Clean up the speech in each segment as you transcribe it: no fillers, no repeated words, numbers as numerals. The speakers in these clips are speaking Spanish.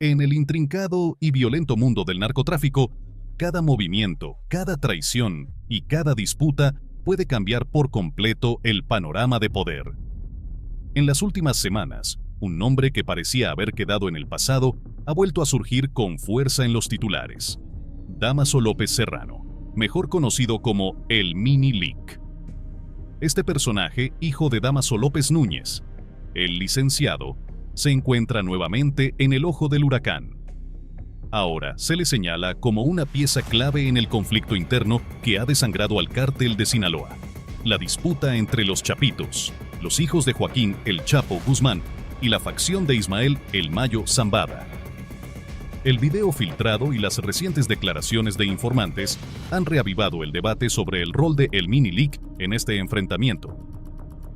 En el intrincado y violento mundo del narcotráfico, cada movimiento, cada traición y cada disputa puede cambiar por completo el panorama de poder. En las últimas semanas, un nombre que parecía haber quedado en el pasado ha vuelto a surgir con fuerza en los titulares. Dámaso López Serrano, mejor conocido como el Mini Lic. Este personaje, hijo de Dámaso López Núñez, el licenciado, se encuentra nuevamente en el ojo del huracán. Ahora se le señala como una pieza clave en el conflicto interno que ha desangrado al cártel de Sinaloa. La disputa entre los Chapitos, los hijos de Joaquín El Chapo Guzmán y la facción de Ismael El Mayo Zambada. El video filtrado y las recientes declaraciones de informantes han reavivado el debate sobre el rol de El Mini Lic en este enfrentamiento.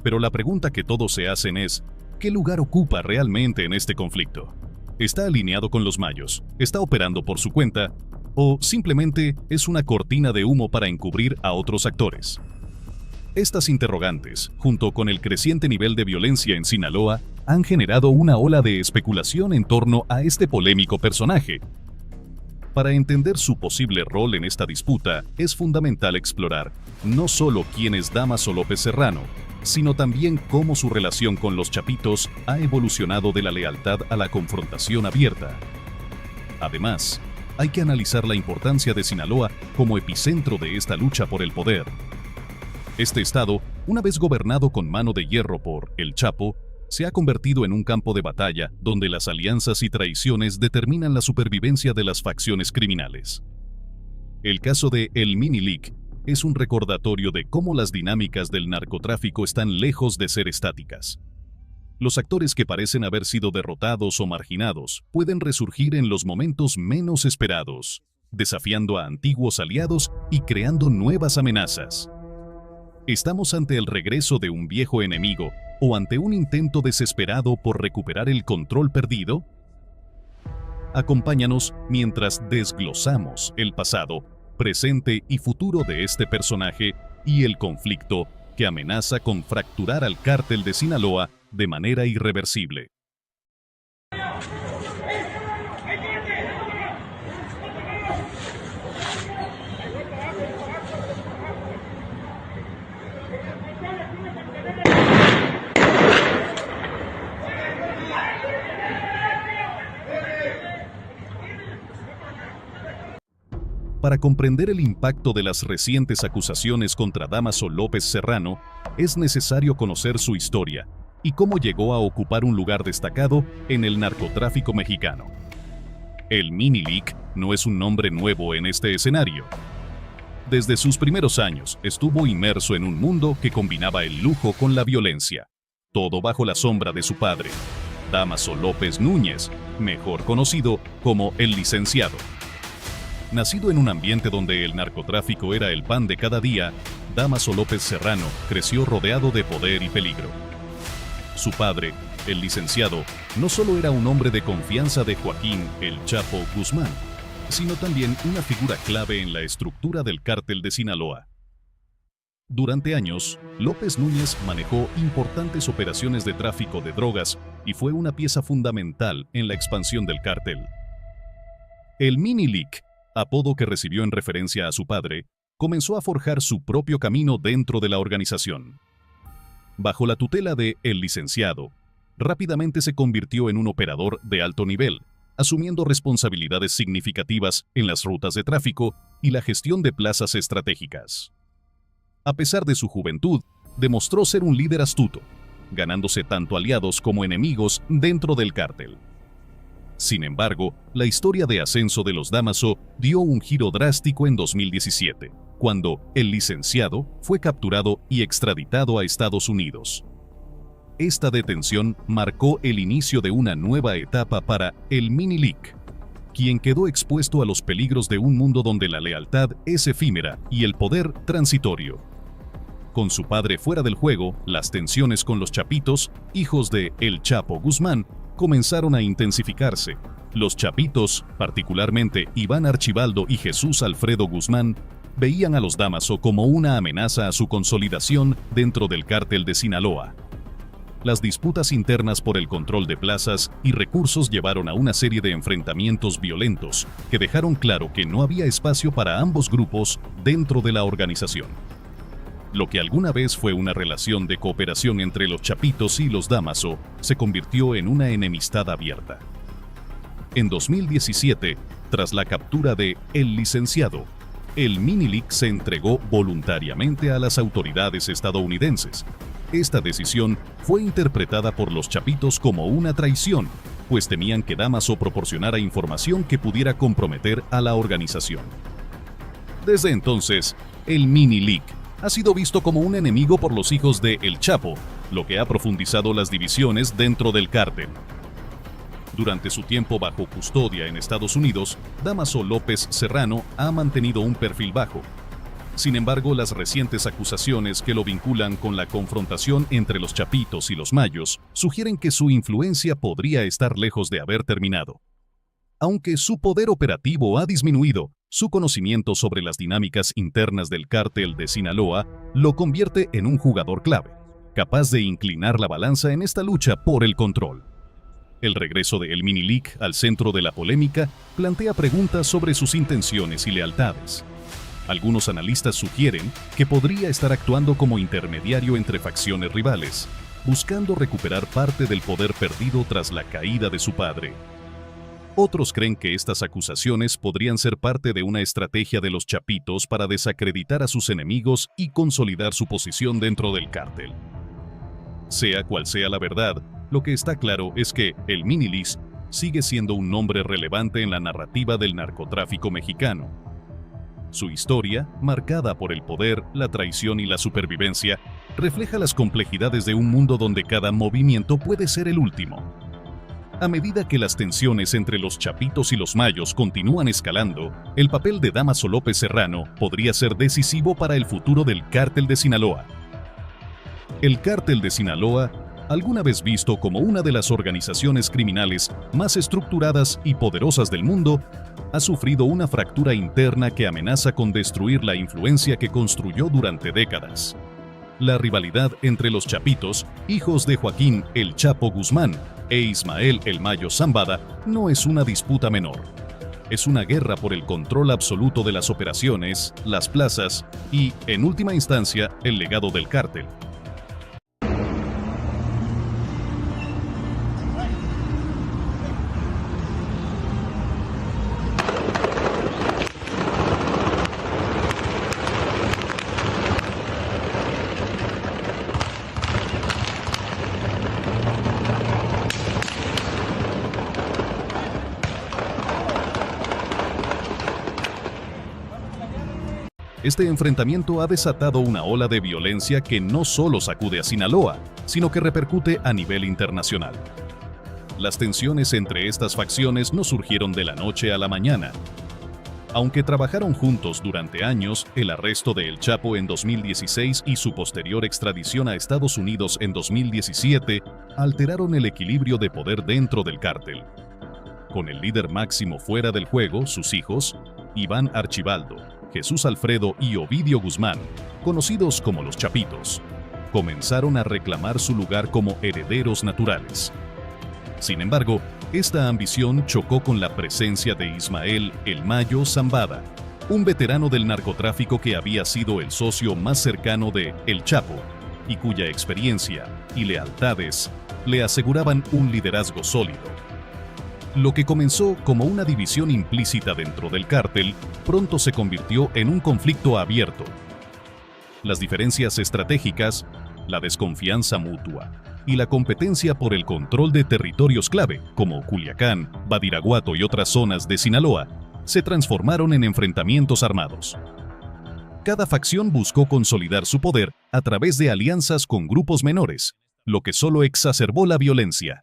Pero la pregunta que todos se hacen es, ¿qué lugar ocupa realmente en este conflicto? ¿Está alineado con los Mayos? ¿Está operando por su cuenta? ¿O simplemente es una cortina de humo para encubrir a otros actores? Estas interrogantes, junto con el creciente nivel de violencia en Sinaloa, han generado una ola de especulación en torno a este polémico personaje. Para entender su posible rol en esta disputa, es fundamental explorar no solo quién es Dámaso López Serrano, sino también cómo su relación con los Chapitos ha evolucionado de la lealtad a la confrontación abierta. Además, hay que analizar la importancia de Sinaloa como epicentro de esta lucha por el poder. Este estado, una vez gobernado con mano de hierro por El Chapo, se ha convertido en un campo de batalla donde las alianzas y traiciones determinan la supervivencia de las facciones criminales. El caso de El Mini Lic es un recordatorio de cómo las dinámicas del narcotráfico están lejos de ser estáticas. Los actores que parecen haber sido derrotados o marginados pueden resurgir en los momentos menos esperados, desafiando a antiguos aliados y creando nuevas amenazas. ¿Estamos ante el regreso de un viejo enemigo o ante un intento desesperado por recuperar el control perdido? Acompáñanos mientras desglosamos el pasado, presente y futuro de este personaje y el conflicto que amenaza con fracturar al cártel de Sinaloa de manera irreversible. Para comprender el impacto de las recientes acusaciones contra Dámaso López Serrano, es necesario conocer su historia y cómo llegó a ocupar un lugar destacado en el narcotráfico mexicano. El Mini Lic no es un nombre nuevo en este escenario. Desde sus primeros años estuvo inmerso en un mundo que combinaba el lujo con la violencia, todo bajo la sombra de su padre, Dámaso López Núñez, mejor conocido como el licenciado. Nacido en un ambiente donde el narcotráfico era el pan de cada día, Dámaso López Serrano creció rodeado de poder y peligro. Su padre, el licenciado, no solo era un hombre de confianza de Joaquín El Chapo Guzmán, sino también una figura clave en la estructura del cártel de Sinaloa. Durante años, López Núñez manejó importantes operaciones de tráfico de drogas y fue una pieza fundamental en la expansión del cártel. El Mini Lic, apodo que recibió en referencia a su padre, comenzó a forjar su propio camino dentro de la organización. Bajo la tutela de El Licenciado, rápidamente se convirtió en un operador de alto nivel, asumiendo responsabilidades significativas en las rutas de tráfico y la gestión de plazas estratégicas. A pesar de su juventud, demostró ser un líder astuto, ganándose tanto aliados como enemigos dentro del cártel. Sin embargo, la historia de ascenso de los Dámaso dio un giro drástico en 2017, cuando el licenciado fue capturado y extraditado a Estados Unidos. Esta detención marcó el inicio de una nueva etapa para el Mini Lic, quien quedó expuesto a los peligros de un mundo donde la lealtad es efímera y el poder transitorio. Con su padre fuera del juego, las tensiones con los Chapitos, hijos de El Chapo Guzmán, comenzaron a intensificarse. Los Chapitos, particularmente Iván Archibaldo y Jesús Alfredo Guzmán, veían a los Dámaso como una amenaza a su consolidación dentro del cártel de Sinaloa. las disputas internas por el control de plazas y recursos llevaron a una serie de enfrentamientos violentos que dejaron claro que no había espacio para ambos grupos dentro de la organización. Lo que alguna vez fue una relación de cooperación entre los Chapitos y los Dámaso se convirtió en una enemistad abierta. En 2017, tras la captura de El Licenciado, el Mini-League se entregó voluntariamente a las autoridades estadounidenses. Esta decisión fue interpretada por los Chapitos como una traición, pues temían que Dámaso proporcionara información que pudiera comprometer a la organización. Desde entonces, el Mini-League ha sido visto como un enemigo por los hijos de El Chapo, lo que ha profundizado las divisiones dentro del cártel. Durante su tiempo bajo custodia en Estados Unidos, Dámaso López Serrano ha mantenido un perfil bajo. Sin embargo, las recientes acusaciones que lo vinculan con la confrontación entre los Chapitos y los Mayos sugieren que su influencia podría estar lejos de haber terminado. Aunque su poder operativo ha disminuido, su conocimiento sobre las dinámicas internas del cártel de Sinaloa lo convierte en un jugador clave, capaz de inclinar la balanza en esta lucha por el control. El regreso de El Mini-League al centro de la polémica plantea preguntas sobre sus intenciones y lealtades. Algunos analistas sugieren que podría estar actuando como intermediario entre facciones rivales, buscando recuperar parte del poder perdido tras la caída de su padre. Otros creen que estas acusaciones podrían ser parte de una estrategia de los Chapitos para desacreditar a sus enemigos y consolidar su posición dentro del cártel. Sea cual sea la verdad, lo que está claro es que el Mini-League sigue siendo un nombre relevante en la narrativa del narcotráfico mexicano. Su historia, marcada por el poder, la traición y la supervivencia, refleja las complejidades de un mundo donde cada movimiento puede ser el último. A medida que las tensiones entre los Chapitos y los Mayos continúan escalando, el papel de Dámaso López Serrano podría ser decisivo para el futuro del Cártel de Sinaloa. El Cártel de Sinaloa, alguna vez visto como una de las organizaciones criminales más estructuradas y poderosas del mundo, ha sufrido una fractura interna que amenaza con destruir la influencia que construyó durante décadas. La rivalidad entre los Chapitos, hijos de Joaquín El Chapo Guzmán e Ismael El Mayo Zambada, no es una disputa menor. Es una guerra por el control absoluto de las operaciones, las plazas y, en última instancia, el legado del cártel. Este enfrentamiento ha desatado una ola de violencia que no solo sacude a Sinaloa, sino que repercute a nivel internacional. Las tensiones entre estas facciones no surgieron de la noche a la mañana. Aunque trabajaron juntos durante años, el arresto de El Chapo en 2016 y su posterior extradición a Estados Unidos en 2017 alteraron el equilibrio de poder dentro del cártel. Con el líder máximo fuera del juego, sus hijos, Iván Archibaldo, Jesús Alfredo y Ovidio Guzmán, conocidos como los Chapitos, comenzaron a reclamar su lugar como herederos naturales. Sin embargo, esta ambición chocó con la presencia de Ismael El Mayo Zambada, un veterano del narcotráfico que había sido el socio más cercano de El Chapo y cuya experiencia y lealtades le aseguraban un liderazgo sólido. Lo que comenzó como una división implícita dentro del cártel, pronto se convirtió en un conflicto abierto. Las diferencias estratégicas, la desconfianza mutua y la competencia por el control de territorios clave, como Culiacán, Badiraguato y otras zonas de Sinaloa, se transformaron en enfrentamientos armados. Cada facción buscó consolidar su poder a través de alianzas con grupos menores, lo que solo exacerbó la violencia.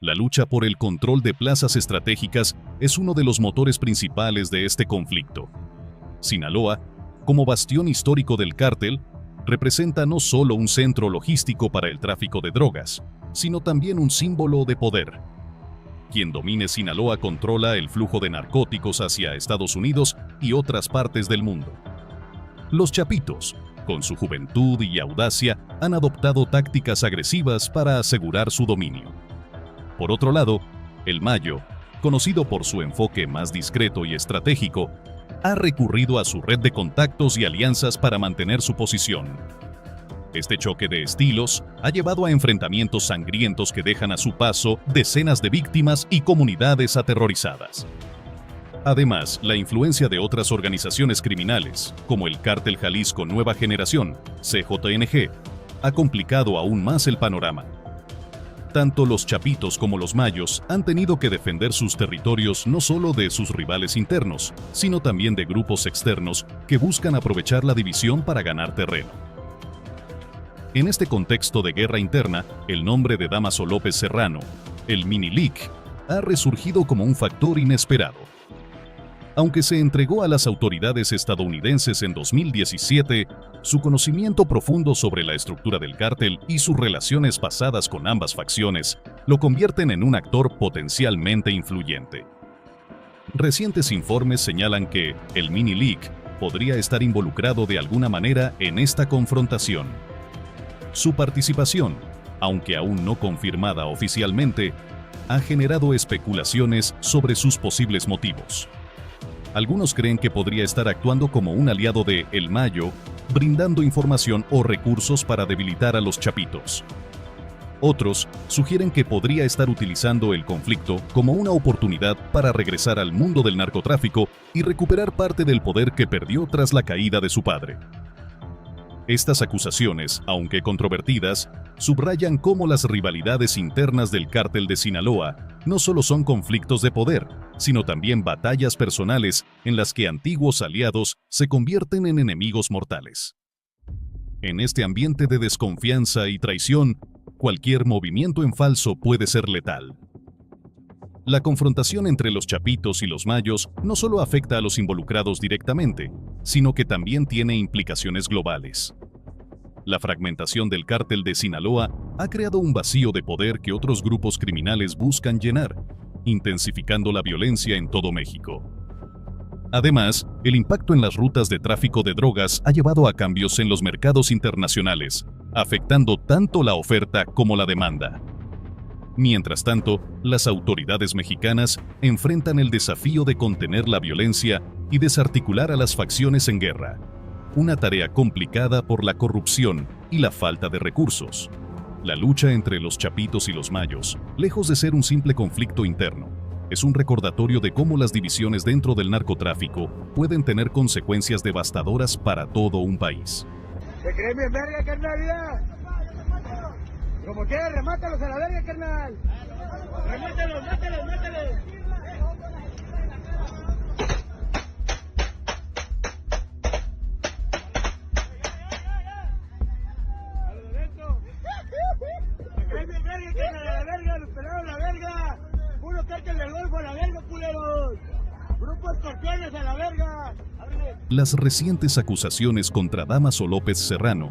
La lucha por el control de plazas estratégicas es uno de los motores principales de este conflicto. Sinaloa, como bastión histórico del cártel, representa no solo un centro logístico para el tráfico de drogas, sino también un símbolo de poder. Quien domine Sinaloa controla el flujo de narcóticos hacia Estados Unidos y otras partes del mundo. Los Chapitos, con su juventud y audacia, han adoptado tácticas agresivas para asegurar su dominio. Por otro lado, el Mayo, conocido por su enfoque más discreto y estratégico, ha recurrido a su red de contactos y alianzas para mantener su posición. Este choque de estilos ha llevado a enfrentamientos sangrientos que dejan a su paso decenas de víctimas y comunidades aterrorizadas. Además, la influencia de otras organizaciones criminales, como el Cártel Jalisco Nueva Generación, CJNG, ha complicado aún más el panorama. Tanto los chapitos como los mayos han tenido que defender sus territorios no solo de sus rivales internos, sino también de grupos externos que buscan aprovechar la división para ganar terreno. En este contexto de guerra interna, el nombre de Dámaso López Serrano, el Mini-Lic, ha resurgido como un factor inesperado. Aunque se entregó a las autoridades estadounidenses en 2017, su conocimiento profundo sobre la estructura del cártel y sus relaciones pasadas con ambas facciones lo convierten en un actor potencialmente influyente. Recientes informes señalan que el Mini-Lic podría estar involucrado de alguna manera en esta confrontación. Su participación, aunque aún no confirmada oficialmente, ha generado especulaciones sobre sus posibles motivos. Algunos creen que podría estar actuando como un aliado de El Mayo, brindando información o recursos para debilitar a los chapitos. Otros sugieren que podría estar utilizando el conflicto como una oportunidad para regresar al mundo del narcotráfico y recuperar parte del poder que perdió tras la caída de su padre. Estas acusaciones, aunque controvertidas, subrayan cómo las rivalidades internas del cártel de Sinaloa no solo son conflictos de poder, sino también batallas personales en las que antiguos aliados se convierten en enemigos mortales. En este ambiente de desconfianza y traición, cualquier movimiento en falso puede ser letal. La confrontación entre los chapitos y los mayos no solo afecta a los involucrados directamente, sino que también tiene implicaciones globales. La fragmentación del cártel de Sinaloa ha creado un vacío de poder que otros grupos criminales buscan llenar, intensificando la violencia en todo México. Además, el impacto en las rutas de tráfico de drogas ha llevado a cambios en los mercados internacionales, afectando tanto la oferta como la demanda. Mientras tanto, las autoridades mexicanas enfrentan el desafío de contener la violencia y desarticular a las facciones en guerra, una tarea complicada por la corrupción y la falta de recursos. La lucha entre los chapitos y los mayos, lejos de ser un simple conflicto interno, es un recordatorio de cómo las divisiones dentro del narcotráfico pueden tener consecuencias devastadoras para todo un país. ¿Te crees bien verga, carnal? Como quieras, remátalos a la verga, carnal. Remátalos, mátalos, mátalos. A lo de dentro. ¿Te crees bien verga, carnal? A la verga, los pelados a la verga. Puro cártel del Golfo a la verga, culeros. Grupo Escorpiones a la verga. Ábrele. Las recientes acusaciones contra Dámaso López Serrano,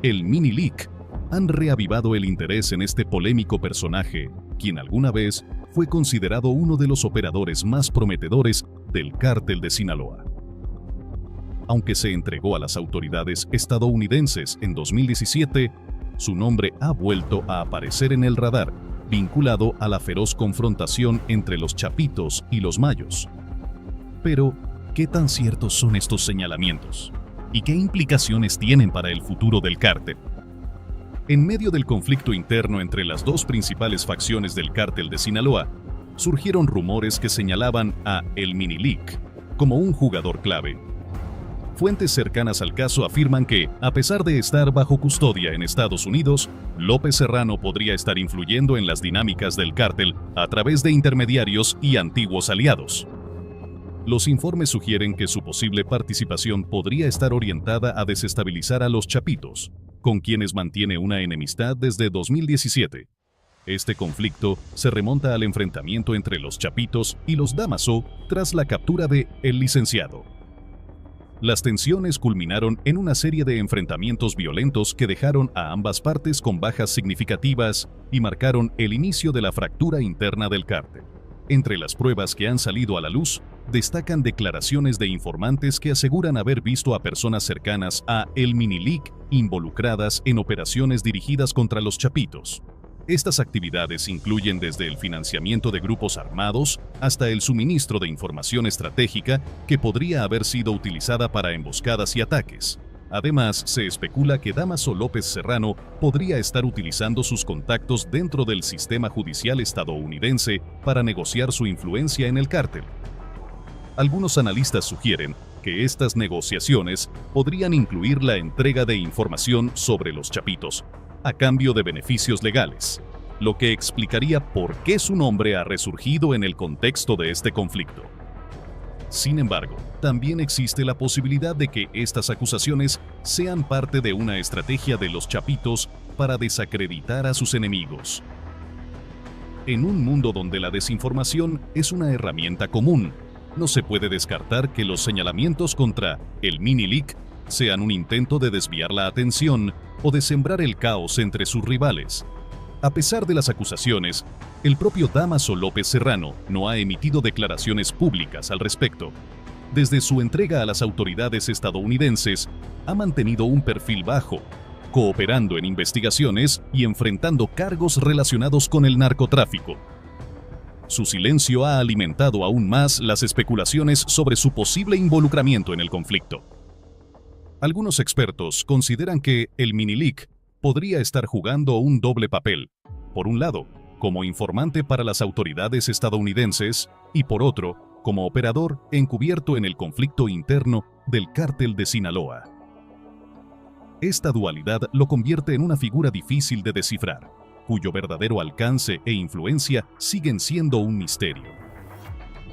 el Mini-Lic, han reavivado el interés en este polémico personaje, quien alguna vez fue considerado uno de los operadores más prometedores del cártel de Sinaloa. Aunque se entregó a las autoridades estadounidenses en 2017, su nombre ha vuelto a aparecer en el radar, vinculado a la feroz confrontación entre los chapitos y los mayos. Pero, ¿qué tan ciertos son estos señalamientos? ¿Y qué implicaciones tienen para el futuro del cártel? En medio del conflicto interno entre las dos principales facciones del cártel de Sinaloa, surgieron rumores que señalaban a El Mini-Lic como un jugador clave. Fuentes cercanas al caso afirman que, a pesar de estar bajo custodia en Estados Unidos, López Serrano podría estar influyendo en las dinámicas del cártel a través de intermediarios y antiguos aliados. Los informes sugieren que su posible participación podría estar orientada a desestabilizar a los chapitos, con quienes mantiene una enemistad desde 2017. Este conflicto se remonta al enfrentamiento entre los chapitos y los Dámaso tras la captura de El Licenciado. Las tensiones culminaron en una serie de enfrentamientos violentos que dejaron a ambas partes con bajas significativas y marcaron el inicio de la fractura interna del cártel. Entre las pruebas que han salido a la luz destacan declaraciones de informantes que aseguran haber visto a personas cercanas a El Minilic involucradas en operaciones dirigidas contra los chapitos. Estas actividades incluyen desde el financiamiento de grupos armados hasta el suministro de información estratégica que podría haber sido utilizada para emboscadas y ataques. Además, se especula que Dámaso López Serrano podría estar utilizando sus contactos dentro del sistema judicial estadounidense para negociar su influencia en el cártel. Algunos analistas sugieren que estas negociaciones podrían incluir la entrega de información sobre los chapitos, a cambio de beneficios legales, lo que explicaría por qué su nombre ha resurgido en el contexto de este conflicto. Sin embargo, también existe la posibilidad de que estas acusaciones sean parte de una estrategia de los chapitos para desacreditar a sus enemigos. En un mundo donde la desinformación es una herramienta común, no se puede descartar que los señalamientos contra el Minilic sean un intento de desviar la atención o de sembrar el caos entre sus rivales. A pesar de las acusaciones, el propio Dámaso López Serrano no ha emitido declaraciones públicas al respecto. Desde su entrega a las autoridades estadounidenses, ha mantenido un perfil bajo, cooperando en investigaciones y enfrentando cargos relacionados con el narcotráfico. Su silencio ha alimentado aún más las especulaciones sobre su posible involucramiento en el conflicto. Algunos expertos consideran que el Minilic podría estar jugando un doble papel. Por un lado, como informante para las autoridades estadounidenses y por otro, como operador encubierto en el conflicto interno del cártel de Sinaloa. Esta dualidad lo convierte en una figura difícil de descifrar, cuyo verdadero alcance e influencia siguen siendo un misterio.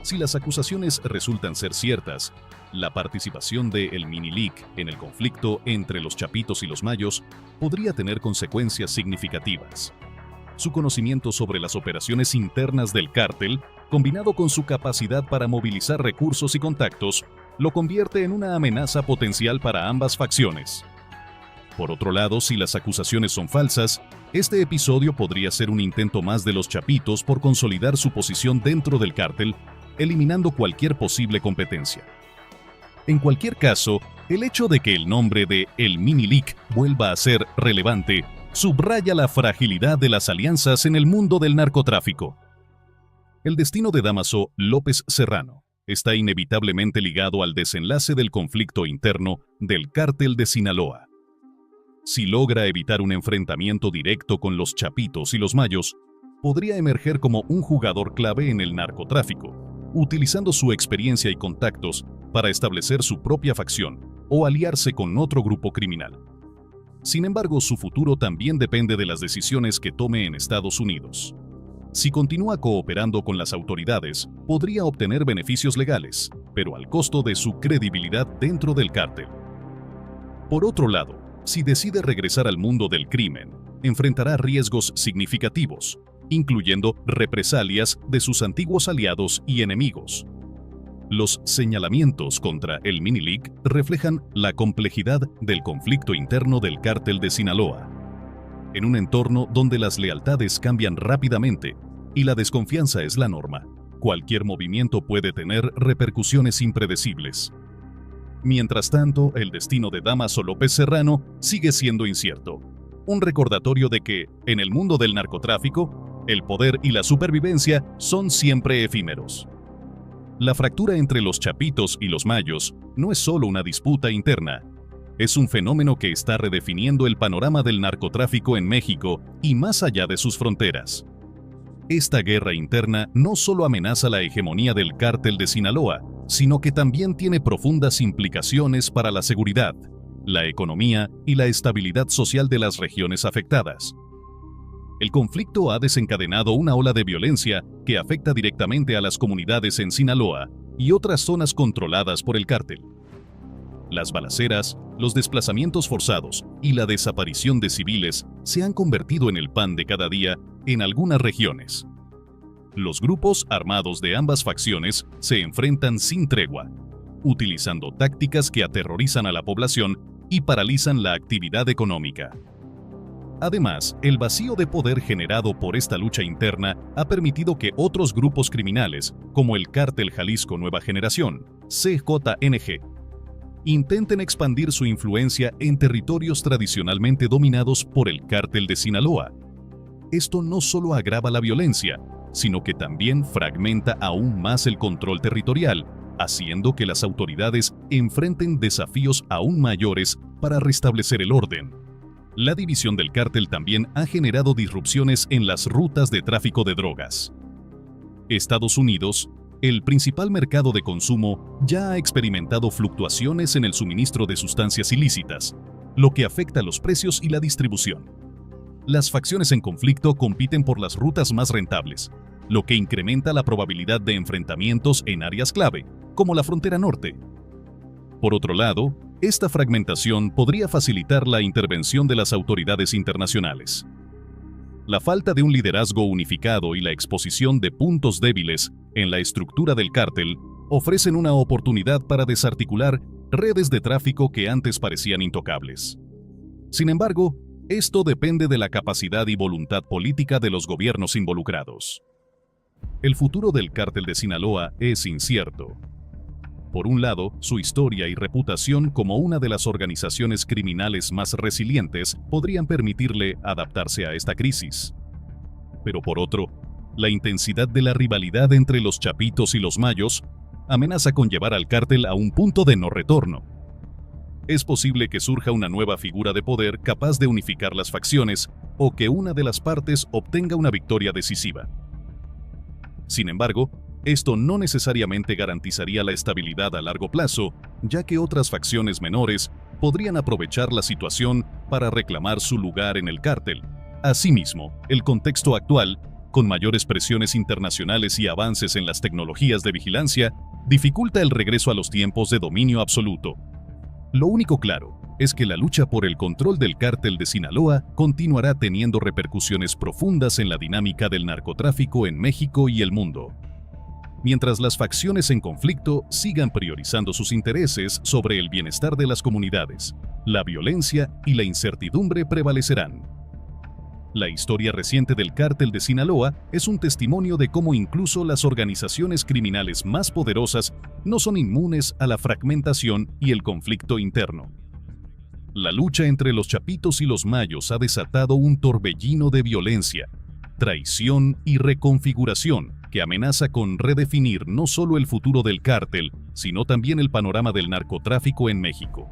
Si las acusaciones resultan ser ciertas, la participación de El Minilic en el conflicto entre los chapitos y los mayos podría tener consecuencias significativas. Su conocimiento sobre las operaciones internas del cártel, combinado con su capacidad para movilizar recursos y contactos, lo convierte en una amenaza potencial para ambas facciones. Por otro lado, si las acusaciones son falsas, este episodio podría ser un intento más de los chapitos por consolidar su posición dentro del cártel, eliminando cualquier posible competencia. En cualquier caso, el hecho de que el nombre de El Minilic vuelva a ser relevante subraya la fragilidad de las alianzas en el mundo del narcotráfico. El destino de Dámaso López Serrano está inevitablemente ligado al desenlace del conflicto interno del cártel de Sinaloa. Si logra evitar un enfrentamiento directo con los chapitos y los mayos, podría emerger como un jugador clave en el narcotráfico, utilizando su experiencia y contactos para establecer su propia facción o aliarse con otro grupo criminal. Sin embargo, su futuro también depende de las decisiones que tome en Estados Unidos. Si continúa cooperando con las autoridades, podría obtener beneficios legales, pero al costo de su credibilidad dentro del cártel. Por otro lado, si decide regresar al mundo del crimen, enfrentará riesgos significativos, incluyendo represalias de sus antiguos aliados y enemigos. Los señalamientos contra el Minilic reflejan la complejidad del conflicto interno del cártel de Sinaloa. En un entorno donde las lealtades cambian rápidamente y la desconfianza es la norma, cualquier movimiento puede tener repercusiones impredecibles. Mientras tanto, el destino de Dámaso López Serrano sigue siendo incierto. Un recordatorio de que, en el mundo del narcotráfico, el poder y la supervivencia son siempre efímeros. La fractura entre los chapitos y los mayos no es solo una disputa interna, es un fenómeno que está redefiniendo el panorama del narcotráfico en México y más allá de sus fronteras. Esta guerra interna no solo amenaza la hegemonía del cártel de Sinaloa, sino que también tiene profundas implicaciones para la seguridad, la economía y la estabilidad social de las regiones afectadas. El conflicto ha desencadenado una ola de violencia que afecta directamente a las comunidades en Sinaloa y otras zonas controladas por el cártel. Las balaceras, los desplazamientos forzados y la desaparición de civiles se han convertido en el pan de cada día en algunas regiones. Los grupos armados de ambas facciones se enfrentan sin tregua, utilizando tácticas que aterrorizan a la población y paralizan la actividad económica. Además, el vacío de poder generado por esta lucha interna ha permitido que otros grupos criminales, como el Cártel Jalisco Nueva Generación, CJNG, intenten expandir su influencia en territorios tradicionalmente dominados por el Cártel de Sinaloa. Esto no solo agrava la violencia, sino que también fragmenta aún más el control territorial, haciendo que las autoridades enfrenten desafíos aún mayores para restablecer el orden. La división del cártel también ha generado disrupciones en las rutas de tráfico de drogas. Estados Unidos, el principal mercado de consumo, ya ha experimentado fluctuaciones en el suministro de sustancias ilícitas, lo que afecta los precios y la distribución. Las facciones en conflicto compiten por las rutas más rentables, lo que incrementa la probabilidad de enfrentamientos en áreas clave, como la frontera norte. Por otro lado, esta fragmentación podría facilitar la intervención de las autoridades internacionales. La falta de un liderazgo unificado y la exposición de puntos débiles en la estructura del cártel ofrecen una oportunidad para desarticular redes de tráfico que antes parecían intocables. Sin embargo, esto depende de la capacidad y voluntad política de los gobiernos involucrados. El futuro del Cártel de Sinaloa es incierto. Por un lado, su historia y reputación como una de las organizaciones criminales más resilientes podrían permitirle adaptarse a esta crisis. Pero por otro, la intensidad de la rivalidad entre los Chapitos y los Mayos amenaza con llevar al cártel a un punto de no retorno. Es posible que surja una nueva figura de poder capaz de unificar las facciones o que una de las partes obtenga una victoria decisiva. Sin embargo, esto no necesariamente garantizaría la estabilidad a largo plazo, ya que otras facciones menores podrían aprovechar la situación para reclamar su lugar en el cártel. Asimismo, el contexto actual, con mayores presiones internacionales y avances en las tecnologías de vigilancia, dificulta el regreso a los tiempos de dominio absoluto. Lo único claro es que la lucha por el control del cártel de Sinaloa continuará teniendo repercusiones profundas en la dinámica del narcotráfico en México y el mundo. Mientras las facciones en conflicto sigan priorizando sus intereses sobre el bienestar de las comunidades, la violencia y la incertidumbre prevalecerán. La historia reciente del Cártel de Sinaloa es un testimonio de cómo incluso las organizaciones criminales más poderosas no son inmunes a la fragmentación y el conflicto interno. La lucha entre los Chapitos y los Mayos ha desatado un torbellino de violencia, traición y reconfiguración que amenaza con redefinir no solo el futuro del cártel, sino también el panorama del narcotráfico en México.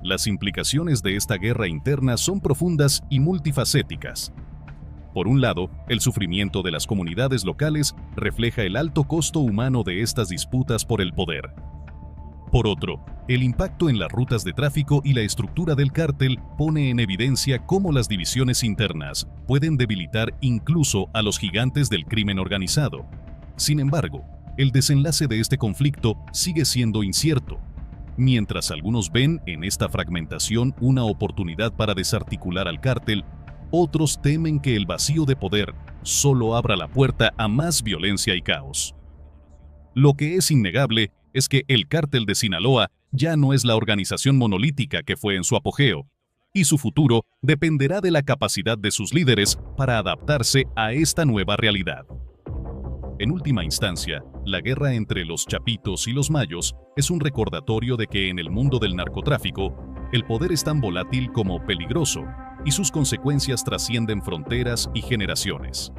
Las implicaciones de esta guerra interna son profundas y multifacéticas. Por un lado, el sufrimiento de las comunidades locales refleja el alto costo humano de estas disputas por el poder. Por otro, el impacto en las rutas de tráfico y la estructura del cártel pone en evidencia cómo las divisiones internas pueden debilitar incluso a los gigantes del crimen organizado. Sin embargo, el desenlace de este conflicto sigue siendo incierto. Mientras algunos ven en esta fragmentación una oportunidad para desarticular al cártel, otros temen que el vacío de poder solo abra la puerta a más violencia y caos. Lo que es innegable es que el Cártel de Sinaloa ya no es la organización monolítica que fue en su apogeo, y su futuro dependerá de la capacidad de sus líderes para adaptarse a esta nueva realidad. En última instancia, la guerra entre los Chapitos y los Mayos es un recordatorio de que en el mundo del narcotráfico, el poder es tan volátil como peligroso, y sus consecuencias trascienden fronteras y generaciones.